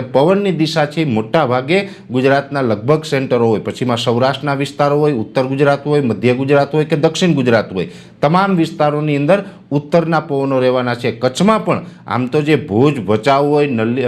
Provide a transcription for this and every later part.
પવનની દિશા છે મોટા ભાગે ગુજરાતના લગભગ સેન્ટરો હોય, પછીમાં સૌરાષ્ટ્રના વિસ્તારો હોય, ઉત્તર ગુજરાત હોય, મધ્ય ગુજરાત હોય કે દક્ષિણ ગુજરાત હોય, તમામ વિસ્તારોની અંદર ઉત્તરના પવનો રહેવાના છે. કચ્છમાં પણ આમ તો જે ભુજ, ભચાઉ હોય,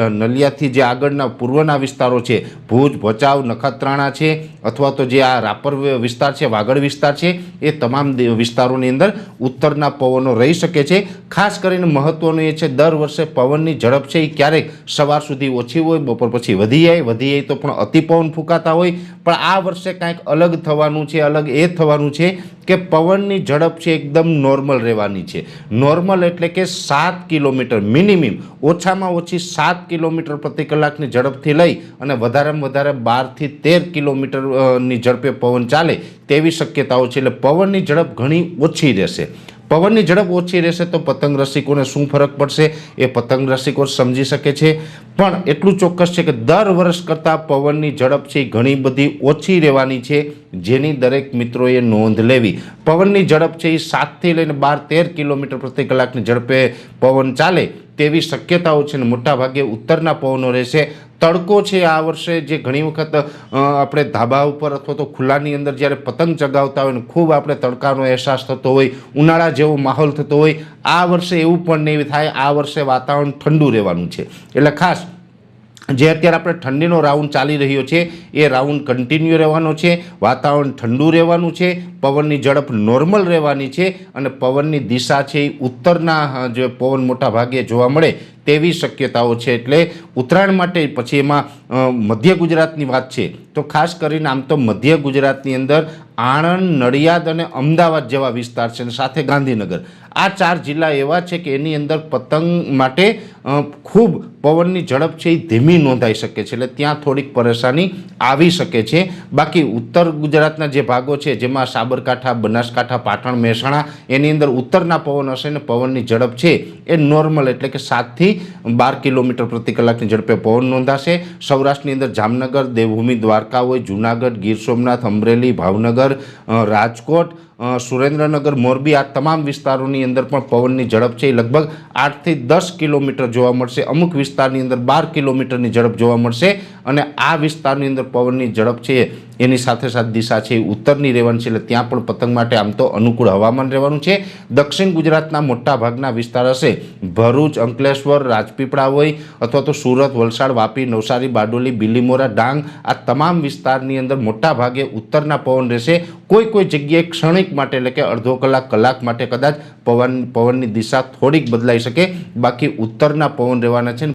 નલિયાથી જે આગળના પૂર્વના વિસ્તારો છે, ભુજ, ભચાઉ, નખત્રાણા છે, અથવા તો જે આ રાપર વિસ્તાર છે, વાગડ વિસ્તાર છે, એ તમામ વિસ્તારોની અંદર ઉત્તરના પવનો રહી શકે છે. ખાસ કરીને મહત્વનું એ છે દર વર્ષે પવનની ઝડપ છે એ ક્યારેક સવાર સુધી ઓછી હોય, બપોર પછી વધી જાય તો પણ અતિ પવન ફૂંકાતા હોય. પણ આ વર્ષે કાંઈક અલગ થવાનું છે. અલગ એ થવાનું છે કે પવનની ઝડપ છે એકદમ નોર્મલ રહેવાની છે. નોર્મલ એટલે કે 7 કિલોમીટર મિનિમમ, ઓછામાં ઓછી 7 કિલોમીટર પ્રતિ કલાકની ઝડપથી લઈ અને વધારેમાં વધારે 12 થી 13 કિલોમીટરની ઝડપે પવન ચાલે તેવી શક્યતાઓ છે. એટલે પવનની ઝડપ ઘણી ઓછી રહેશે. પવનની ઝડપ ઓછી રહેશે તો પતંગ રસિકોને શું ફરક પડશે એ પતંગ રસિકો સમજી શકે છે. પણ એટલું ચોક્કસ છે કે દર વર્ષ કરતાં પવનની ઝડપ છે ઘણી બધી ઓછી રહેવાની છે, જેની દરેક મિત્રોએ નોંધ લેવી. પવનની ઝડપ છે એ 7 થી લઈને 12-13 કિલોમીટર પ્રતિ કલાકની ઝડપે પવન ચાલે તેવી શક્યતાઓ છે ને મોટાભાગે ઉત્તરના પવનો રહેશે. તડકો છે આ વર્ષે જે ઘણી વખત આપણે ધાબા ઉપર અથવા તો ખુલ્લાની અંદર જ્યારે પતંગ ચગાવતા હોય ને ખૂબ આપણે તડકાનો અહેસાસ થતો હોય, ઉનાળા જેવો માહોલ થતો હોય, આ વર્ષે એવું પણ નહીં થાય. આ વર્ષે વાતાવરણ ઠંડુ રહેવાનું છે. એટલે ખાસ જે અત્યારે આપણે ઠંડીનો રાઉન્ડ ચાલી રહ્યો છે એ રાઉન્ડ કન્ટિન્યુ રહેવાનો છે. વાતાવરણ ઠંડુ રહેવાનું છે, પવનની ઝડપ નોર્મલ રહેવાની છે અને પવનની દિશા છે એ ઉત્તરના જે પવન મોટા ભાગે જોવા મળે તેવી શક્યતાઓ છે. એટલે ઉત્તરાયણ માટે પછી એમાં મધ્ય ગુજરાતની વાત છે તો ખાસ કરીને આમ તો મધ્ય ગુજરાતની અંદર આણંદ, નડિયાદ અને અમદાવાદ જેવા વિસ્તાર છે અને સાથે ગાંધીનગર, આ 4 જિલ્લા એવા છે કે એની અંદર પતંગ માટે ખૂબ પવનની ઝડપ છે એ ધીમી નોંધાઈ શકે છે. એટલે ત્યાં થોડીક પરેશાની આવી શકે છે. બાકી ઉત્તર ગુજરાતના જે ભાગો છે જેમાં સાબરકાંઠા, બનાસકાંઠા, પાટણ, મહેસાણા, એની અંદર ઉત્તરના પવન હશે ને પવનની ઝડપ છે એ નોર્મલ એટલે કે 7 થી 12 કિલોમીટર પ્રતિ કલાકની ઝડપે પવન નોંધાશે. સૌરાષ્ટ્રની અંદર જામનગર, દેવભૂમિ, દ્વારકા હોય, જૂનાગઢ, ગીર સોમનાથ, અમરેલી, ભાવનગર, રાજકોટ, સુરેન્દ્રનગર, મોરબી, આ તમામ વિસ્તારોની અંદર પણ પવનની ઝડપ છે એ લગભગ 8 થી 10 કિલોમીટર જોવા મળશે. અમુક વિસ્તારની અંદર 12 કિલોમીટરની ઝડપ જોવા મળશે અને આ વિસ્તારની અંદર પવનની ઝડપ છે એની સાથે સાથે દિશા છે એ ઉત્તરની રહેવાની છે. એટલે ત્યાં પણ પતંગ માટે આમ તો અનુકૂળ હવામાન રહેવાનું છે. દક્ષિણ ગુજરાતના મોટા ભાગના વિસ્તાર હશે, ભરૂચ, અંકલેશ્વર, રાજપીપળા હોય અથવા તો સુરત, વલસાડ, વાપી, નવસારી, બારડોલી, બિલીમોરા, ડાંગ, આ તમામ વિસ્તારની અંદર મોટા ભાગે ઉત્તરના પવન રહેશે. કોઈ જગ્યાએ ક્ષણિક માટે એટલે કે અડધો કલાક માટે કદાચ પવનની દિશા થોડીક બદલાઈ શકે, બાકી ઉત્તરના પવન રહેવાના છે.